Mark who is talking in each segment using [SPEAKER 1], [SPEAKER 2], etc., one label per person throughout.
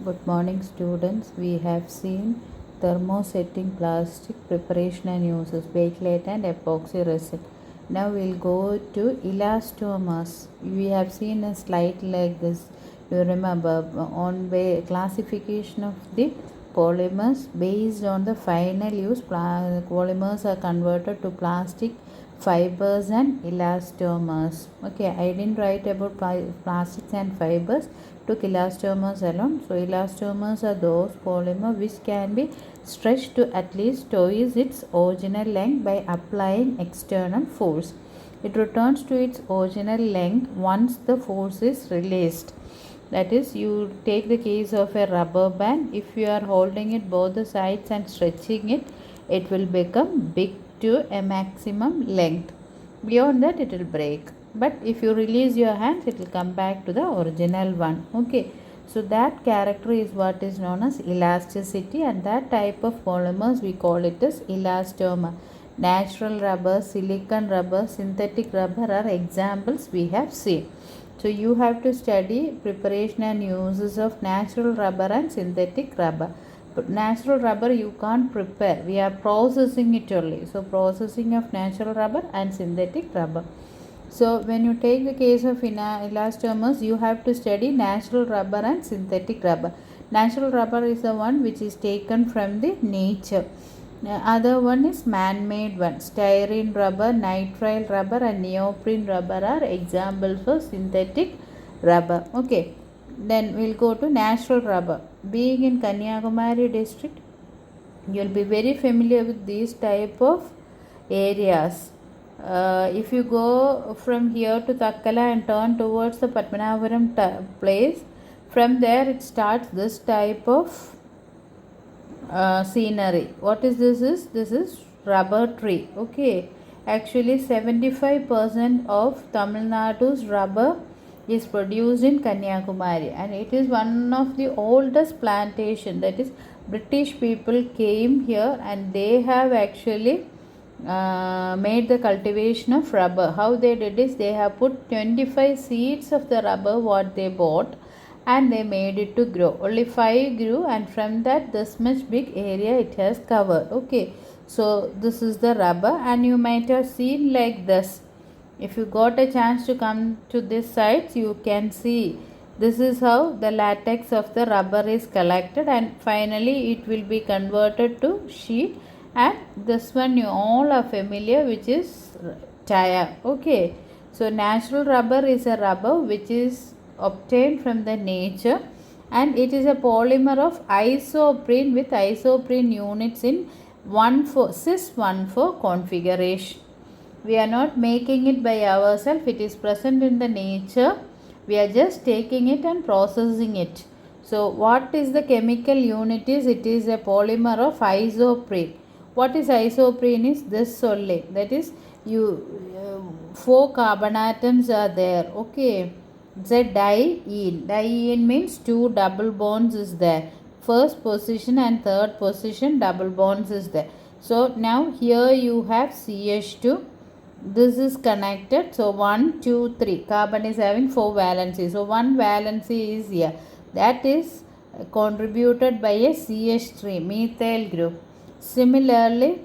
[SPEAKER 1] Good morning, students. We have seen thermosetting plastic preparation and uses, bakelite and epoxy resin. Now we'll go to elastomers. We have seen a slide like this. You remember on classification of the polymers based on the final use. Polymers are converted to plastic fibers and elastomers. Okay, I didn't write about plastics and fibers, took elastomers alone. So elastomers are those polymer which can be stretched to at least twice its original length by applying external force. It returns to its original length once the force is released. That is, you take the case of a rubber band. If you are holding it both the sides and stretching it, it will become big to a maximum length. Beyond that, it will break. But if you release your hands, it will come back to the original one. Okay. So that character is what is known as elasticity, and that type of polymers we call it as elastomer. Natural rubber, silicon rubber, synthetic rubber are examples we have seen. So you have to study preparation and uses of natural rubber and synthetic rubber. But natural rubber you can't prepare. We are processing it only. So processing of natural rubber and synthetic rubber. So when you take the case of elastomers, you have to study natural rubber and synthetic rubber. Natural rubber is the one which is taken from the nature. Other one is man-made one. Styrene rubber, nitrile rubber and neoprene rubber are examples for synthetic rubber. Okay. Then we'll go to natural rubber. Being in Kanyakumari district, you'll be very familiar with these type of areas. If you go from here to Takkala and turn towards the Padmanabharam place, from there it starts this type of scenery. What is this? This is rubber tree. Okay, actually 75% of Tamil Nadu's rubber is produced in Kanyakumari, and it is one of the oldest plantation. That is, British people came here and they have actually made the cultivation of rubber. How they did is they have put 25 seeds of the rubber what they bought, and they made it to grow. Only 5 grew, and from that this much big area it has covered. Okay, so this is the rubber, and you might have seen like this. If you got a chance to come to this site, you can see this is how the latex of the rubber is collected, and finally it will be converted to sheet. And this one you all are familiar, which is tire. Okay, so natural rubber is a rubber which is obtained from the nature, and it is a polymer of isoprene with isoprene units in 1,4 cis 1,4 configuration. We are not making it by ourselves. It is present in the nature. We are just taking it and processing it. So what is the chemical unit is? It is a polymer of isoprene. What is isoprene is this only. That is, you 4 carbon atoms are there. Okay, it's a diene. Diene means 2 double bonds is there. First position and third position double bonds is there. So now here you have CH2. This is connected. So 1, 2, 3. Carbon is having 4 valencies. So 1 valency is here. That is contributed by a CH3 methyl group. Similarly,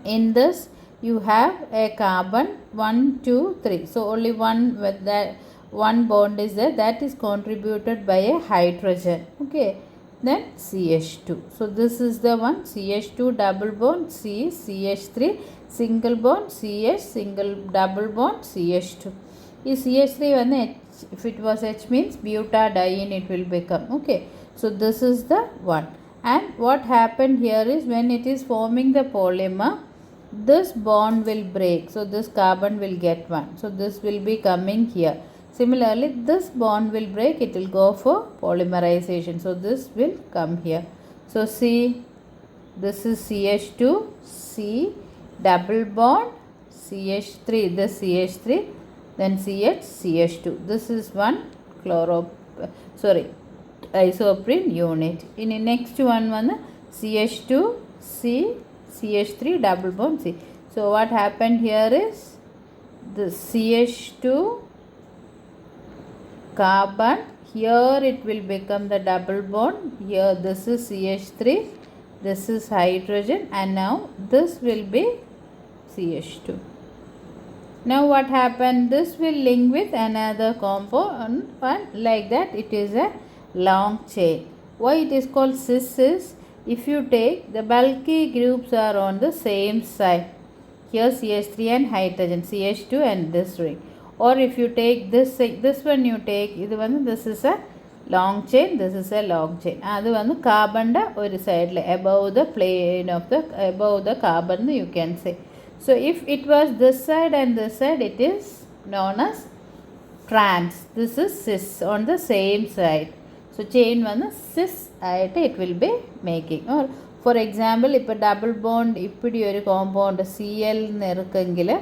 [SPEAKER 1] in this you have a carbon 1, 2, 3. So only one with that one bond is there, that is contributed by a hydrogen. Okay, then CH2. So this is the one, CH2 double bond C, CH3 single bond CH, single double bond CH2. Is CH3 one H, if it was H means butadiene it will become. Okay, so this is the one. And what happened here is, when it is forming the polymer, this bond will break. So this carbon will get one. So this will be coming here. Similarly, this bond will break. It will go for polymerization. So this will come here. So see, this is CH2, C double bond, CH3, this CH3, then CH, CH2. This is one isoprene unit. In the next one CH2, C, CH3 double bond C. So what happened here is the CH2 carbon. Here it will become the double bond. Here this is CH3, this is hydrogen, and now this will be CH2. Now what happened? This will link with another compound, and like that it is a long chain. Why it is called cis is, if you take the bulky groups are on the same side. Here CH3 and hydrogen, CH2 and this ring. Or if you take this one you take, this is a long chain, this is a long chain. That's carbon one side above the plane of the above the carbon, you can say. So if it was this side and this side, it is known as trans. This is cis on the same side. So chain one cis it will be making. Or for example, if a double bond ippidi oru compound Cl nerukkengile,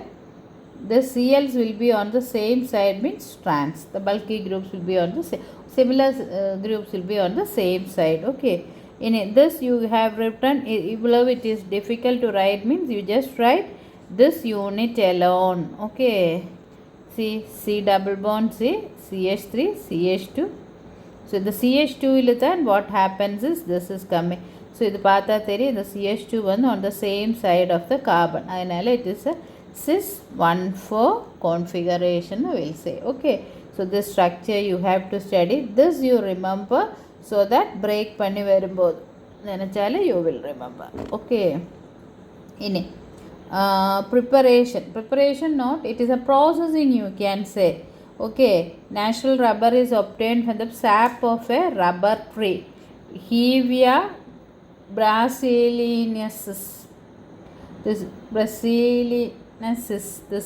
[SPEAKER 1] the Cls will be on the same side, means trans. The bulky groups will be on the same, similar groups will be on the same side. Okay. In this you have written, below it is difficult to write, means you just write this unit alone. Okay. See, C double bond C, CH3, CH2. So the CH2 will then what happens is this is coming. So this paatha theri, the CH2 one on the same side of the carbon. Ayanal it is a cis 1,4 configuration, we will say. Okay. So this structure you have to study. This you remember, so that break panni varumbodhu nenachale you will remember. Okay. Ini preparation note, it is a processing, you can say. Okay, natural rubber is obtained from the sap of a rubber tree, Hevea brasiliensis. This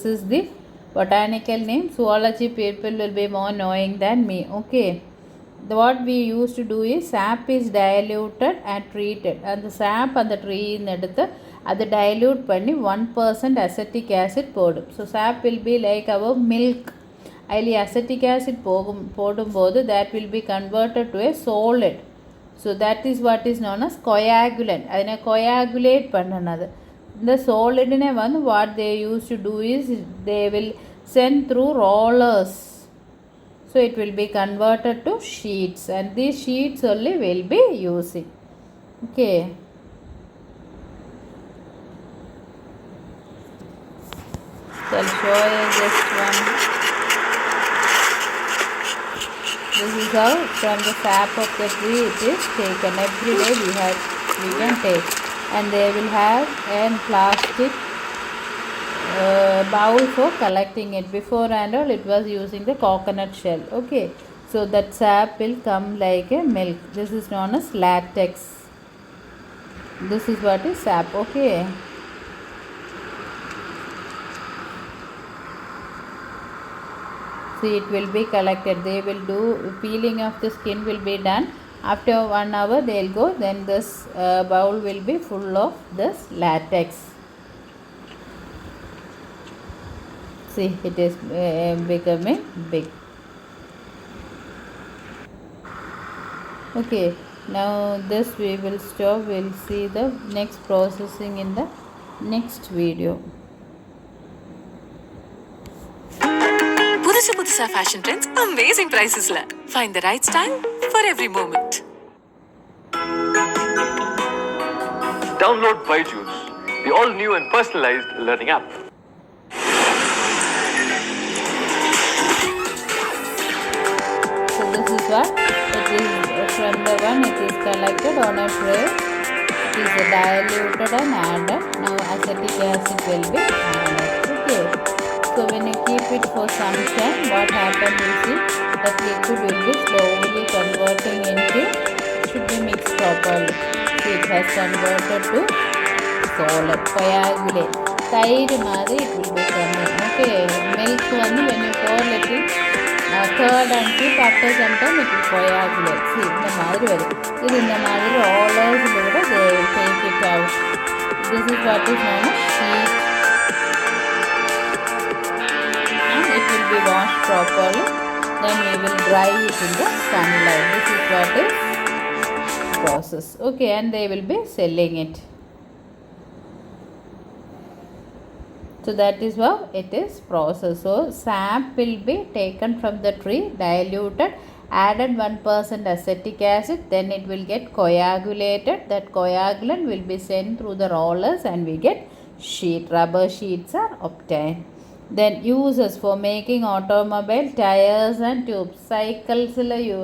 [SPEAKER 1] is the botanical name. Zoology people will be more knowing than me. Okay, what we used to do is, sap is diluted and treated, and the sap and the tree in the dilute panni 1% acetic acid podum. So sap will be like our milk. Highly acetic acid podum, that will be converted to a solid. So that is what is known as coagulant. Adine coagulate pannanadu. The solid one, what they used to do is, they will send through rollers. So it will be converted to sheets, and these sheets only will be using. Okay. So I'll show you just one. This is how from the sap of the tree it is taken. Every day we can take, and they will have a plastic bowl for collecting it. Before and all, it was using the coconut shell. Okay, so that sap will come like a milk. This is known as latex. This is what is sap. Okay. See, it will be collected. They will do peeling of the skin will be done. After 1 hour they will go. Then this bowl will be full of this latex. See, it is becoming big. Okay, now this we will stop. We will see the next processing in the next video.
[SPEAKER 2] புதுசா fashion trends, amazing prices la. Find the right style for every moment.
[SPEAKER 3] Download Byju's, the all new and personalized learning app.
[SPEAKER 1] So this is what it is. From the one it is collected on a tray. It is diluted and added. Now acetic acid will be added. Okay. So when you keep it for some time, what happens is, that liquid will be slowly converting into, should be mixed properly. So it has converted to solid, coagulate. Tide mari it will be coming. Okay, milk when you pour little curd and keep, after some time it will coagulate. See, in the madri rollers they will take it out. This is what is known as sheet. It will be washed properly, then we will dry it in the sunlight. This is what is process. Okay, and they will be selling it. So So that is how it is processed. So sap will be taken from the tree, diluted, added 1% acetic acid, then it will get coagulated. That coagulant will be sent through the rollers and we get sheet. Rubber sheets are obtained. Then uses for making automobile tires and tubes. Cycles you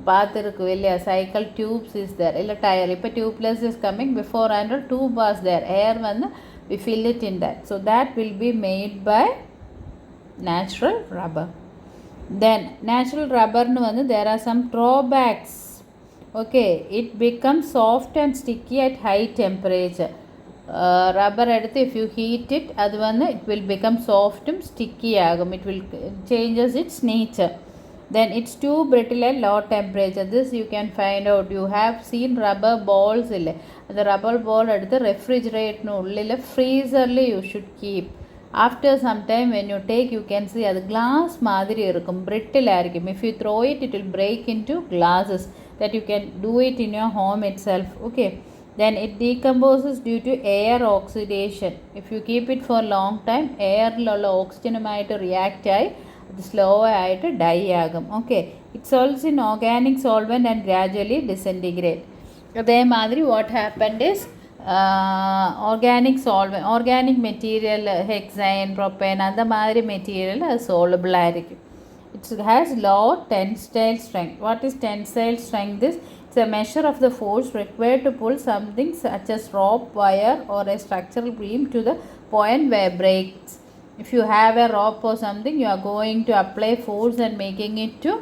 [SPEAKER 1] பார்த்துருக்கு இல்லையா, cycle tubes is there, இல்லை tire. இப்போ tubeless is coming, before and tube was there, air வந்து we fill it in that. So that will be made by natural rubber. Then natural rubber nu vandu there are some drawbacks. Okay, it becomes soft and sticky at high temperature. Rubber eduthu if you heat it, adu vandu it will become soft and sticky agum, it will changes its nature. Then it's too brittle at low temperature. This you can find out. You have seen rubber balls ille, the rubber ball eduthu refrigerate nu ullile freezer le you should keep. After some time when you take, you can see அது glass மாதிரி இருக்கும், brittle ஆയിരിக்கும். If you throw it, it will break into glasses. That you can do it in your home itself. Okay. Then it decomposes due to air oxidation. If you keep it for long time, airലുള്ള oxygenമായിട്ട് react ആയി അത് slow ആയിട്ട് die ആകും. Okay. It solves in organic solvent and gradually disintegrate. അതേമാതിരി what happened is organic solvent, organic material, hexane, propane, அந்த மாதிரி material soluble ஆയിരിக்கும். It has low tensile strength. What is tensile strength? It's a measure of the force required to pull something such as rope, wire or a structural beam to the point where it breaks. If you have a rope or something, you are going to apply force and making it to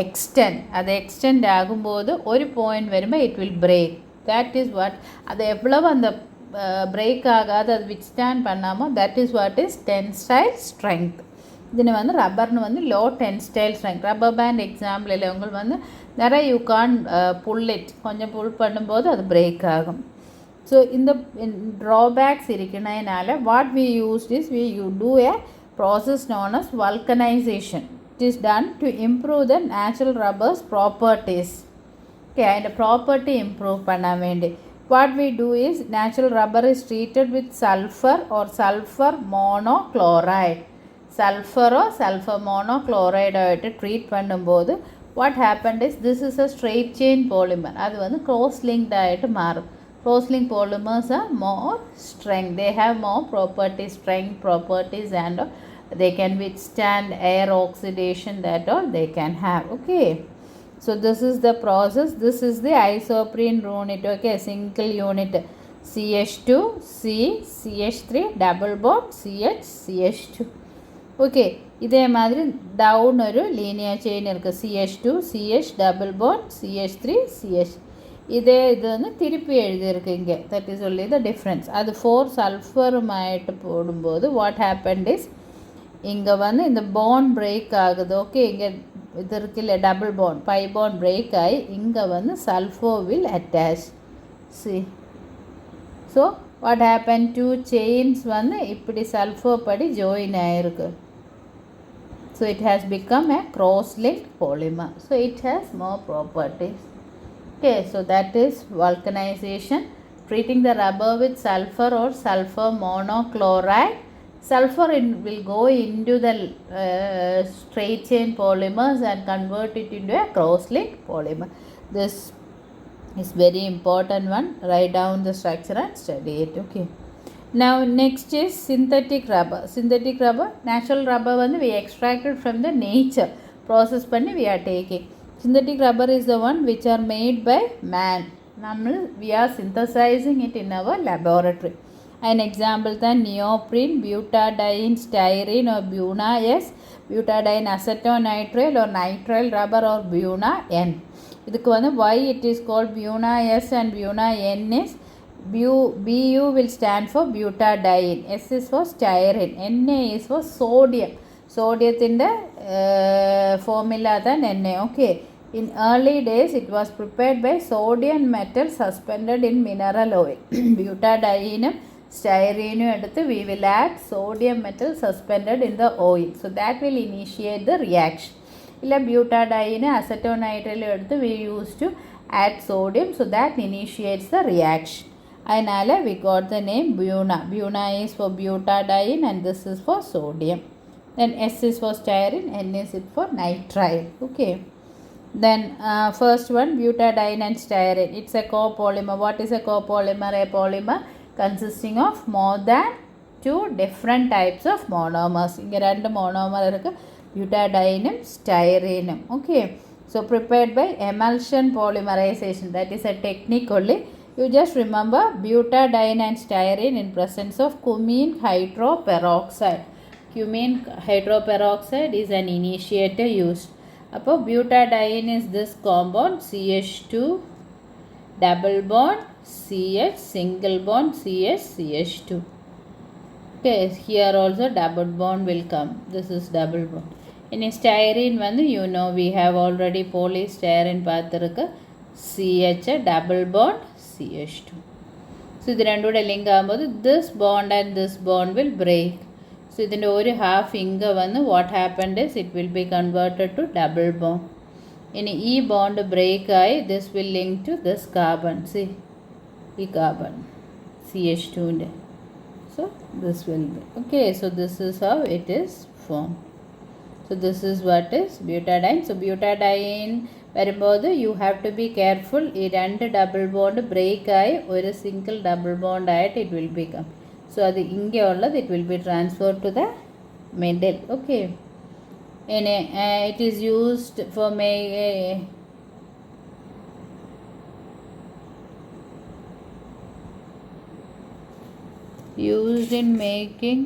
[SPEAKER 1] extend. அது extend ஆகும்போது ஒரு point வரும்போது it will break. That is what, அது எவ்வளவு அந்த break ஆகாது அது withstand பண்ணாமோ, that is what is tensile strength. இதுன்னு வந்து ரப்பர்னு வந்து low tensile strength. Rubber band example இல்லை, உங்களுக்கு வந்து நிறைய you can't pull it, கொஞ்சம் புல் பண்ணும்போது அது break ஆகும். So இந்த drawbacks இருக்கிறனால what we used is you do a process known as vulcanization. It is done to improve the natural rubber's properties. Okay, and property improve பண்ண வேண்டி what we do is natural rubber is treated with sulfur or sulfur monochloride. Sulfur or sulfur monochloride ஆகிட்டு treat பண்ணும்போது what happened is this is a straight chain polymer. அது வந்து cross linked ஆகிட்டு மாறும். Cross linked polymers are more strength, they have more properties, strength properties, and they can withstand air oxidation, that all they can have. Okay, so this is the process. This is the isoprene unit. Okay, single unit CH2 C CH3 double bond CH CH2. Okay, இதே மாதிரி down ஒரு linear chain இருக்கு, CH2 CH double bond CH3 CH. இதே இது வந்து திருப்பி எழுதியிருக்கு இங்கே, that is only the difference. அது 4 சல்ஃபருமாயிட்டு போடும்போது what happened is இங்கே வந்து இந்த bond break ஆகுது. ஓகே, இங்கே இது இருக்குல்ல double bond, by bond break ஆகி இங்கே வந்து sulphur will attach. See, so what happen, 2 chains வந்து இப்படி சல்ஃபோ படி ஜாயின் ஆகிருக்கு. So it has become a cross-linked polymer. So it has more properties. Okay, so that is vulcanization, treating the rubber with sulfur or sulfur monochloride. Sulfur will go into the straight chain polymers and convert it into a cross-linked polymer. This is very important one. Write down the structure and study it. Okay. Now next is synthetic rubber. Synthetic rubber, natural rubber வந்து we extracted from the nature, process பண்ணி we are taking. Synthetic rubber is the one which are made by man. We are synthesizing it in our laboratory. An example தான் neoprene, butadiene, styrene or buna S, butadiene acetonitrile or nitrile rubber or buna N. இதுக்கு வந்து why it is called buna S and buna N is Bu will stand for butadiene, S is for styrene, Na is for sodium. സോഡിയത്തിൻ്റെ formula than Na. Okay. In early days, it was prepared by sodium metal suspended in mineral oil. Butadiene, styrene எடுத்து we will add sodium metal suspended in the oil. So that will initiate the reaction. இல்லை butadiene, acetonitrile எடுத்து we used to add sodium. So that initiates the reaction. അതിനാൽ we got the name Buna. Buna is for butadiene and this is for sodium. Then S is for styrene, N is it for nitrile. Okay. Then first one, butadiene and styrene. It's a copolymer. What is a copolymer? A polymer consisting of more than two different types of monomers. ഇങ്ങനെ രണ്ട് monomer ഇருக்கு, butadieneും styreneും. Okay. So prepared by emulsion polymerization. That is a technique only. You just remember butadiene and styrene in presence of cumene hydroperoxide. Cumene hydroperoxide is an initiator used. അപ്പോൾ butadiene is this compound CH2 double bond CH single bond CH CH2. Okay, here also double bond will come. This is double bond. In styrene வந்து you know we have already polystyrene பார்த்துருக்கு, CH double bond CH2. So ഇത് രണ്ടും കൂടെ link ആകുമ്പോൾ this bond and this bond will break. So ഇതിൻ്റെ ഒരു half ഇങ്ക വന്ന് what happened is it will be converted to double bond. ഇനി ഈ ബോണ്ട് ബ്രേക്ക് ആയി this will link to this carbon. See ഈ carbon CH2ൻ്റെ. So this will be okay. So this is how it is formed. So this is what is butadiene. So butadiene വരുമ്പോൾ you have to be careful. ഈ രണ്ട് double bond break ആയി ഒരു single double bond ആയിട്ട് it will become. So അത് ഇங்கே ഉള്ളത് it will be transferred to the middle. Okay. And it is used for used in making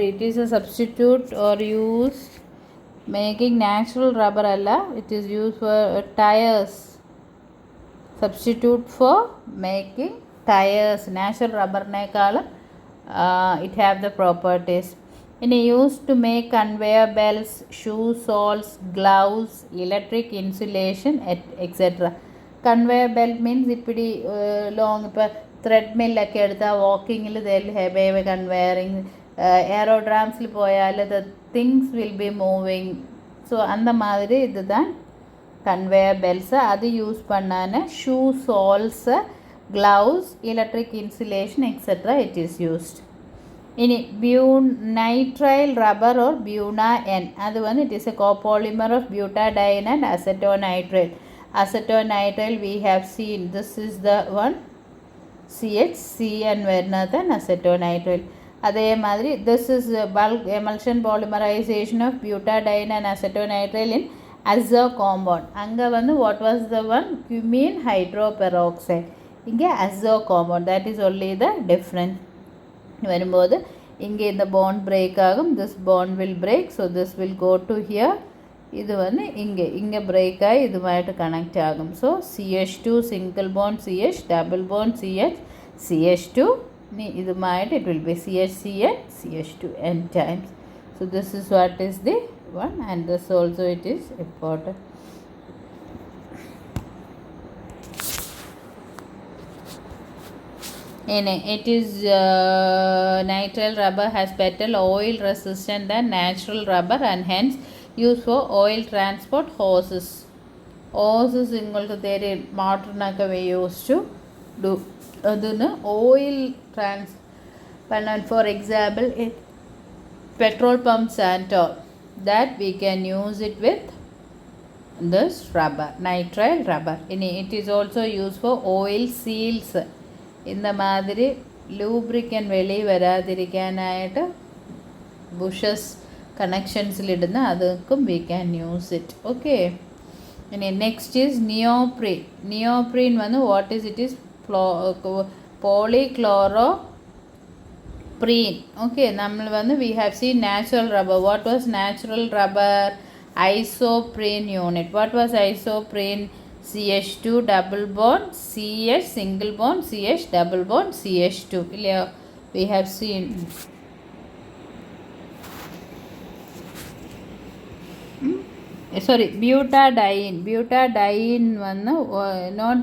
[SPEAKER 1] it is a substitute or used making natural rubber alla, it is used for tires. Substitute for making tires. Natural rubber nekal it have the properties. In used to make conveyor belts, shoe soles, gloves, electric insulation, etc. Conveyor belt means ippidi long treadmill ഒക്കെ എടുത്താൽ വാക്കിങ്ങിൽ they'll have a conveying. Aerodromsൽ പോയാൽ the things will be moving. So அந்த மாதிரி இதுதான் conveyor belts. அது use பண்ணான shoe soles, gloves, electric insulation, etc. it is used. ഇനി nitrile rubber or Buna N, അത് വന്ന് it is a copolymer of butadiene and acetonitrile. Acetonitrile we have seen, this is the one CHCN വരുന്നതാണ് acetonitrile. അതേമാതിരി this is bulk emulsion polymerization of butadiene and acetonitrile in azo compound. அங்கே வந்து what was the one, cumene hydroperoxide. இங்கே azo compound, that is only the difference. வரும்போது இங்கே இந்த bond break ஆகும், this bond will break, so this will go to here. இது வந்து இங்கே break ஆகி இதுமாയിട്ട് connect ஆகும். So CH2 single bond CH double bond CH CH2 இதுமாയിട്ട് it will be CHCN CH2 n times. So this is what is the one, and this also it is important. It is nitrile rubber has better oil resistant than natural rubber and hence used for oil transport hoses. Hoses നിങ്ങൾക്ക് തേരി മോട്ടറിനൊക്കെ we used to do അതിന് oil for example petrol pumps and all that we can use it with this rubber, nitrile rubber. It is also used for oil seals. இந்த மாதிரி lubricant വെളി വരാതിരിക്കാനായിട്ട് bushes കണക്ഷൻസിലിടുന്ന അതൊക്കെ we can use it. Okay. ഇനി next is neoprene. Neoprene വന്ന് what is it is polychloroprene. Okay, നമ്മൾ വന്ന് we have seen natural rubber. What was natural rubber? Isoprene unit. What was isoprene? CH2 double bond CH single bond CH double bond CH2. We have seen. Sorry, butadiene. Butadiene one not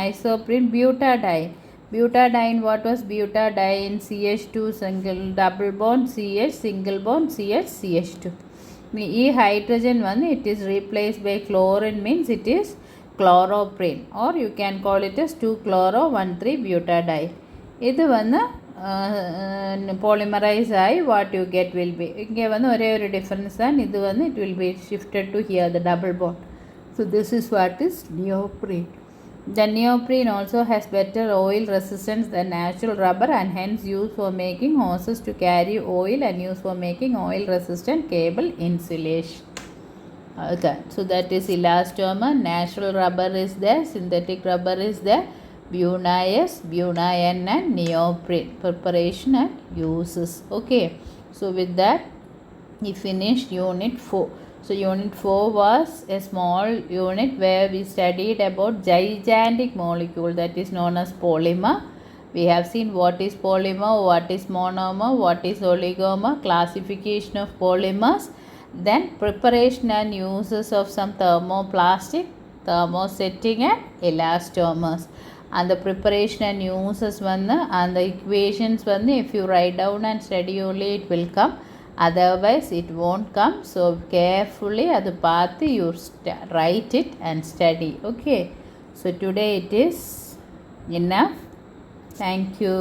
[SPEAKER 1] isoprene, butadiene. Butadiene, what was butadiene? CH2 single double bond CH single bond CH CH2. ഈ hydrogen വന്ന് it is replaced by chlorine means it is chloroprene or you can call it as 2-chloro-1,3-butadiene. ഇത് വന്ന് polymerise ആയി what you get will be ഇങ്ങനെ വന്ന് ഒരേ ഒരു difference ആണ് ഇത് വന്ന് it will be shifted to here the double bond. So this is what is neoprene. The neoprene also has better oil resistance than natural rubber and hence used for making hoses to carry oil and used for making oil resistant cable insulation. Okay, so that is elastomer. Natural rubber is there, synthetic rubber is there, Bunaeus, Bunaen and neoprene. Preparation and uses. Okay, so with that we finished unit 4. So unit 4 was a small unit where we studied about gigantic molecule that is known as polymer. We have seen what is polymer, what is monomer, what is oligomer, classification of polymers, then preparation and uses of some thermoplastic, thermosetting and elastomers. And the preparation and uses one and the equations one if you write down and study only it will come. Otherwise it won't come. So carefully adu paathu you write it and study. Okay, so today it is enough. Thank you.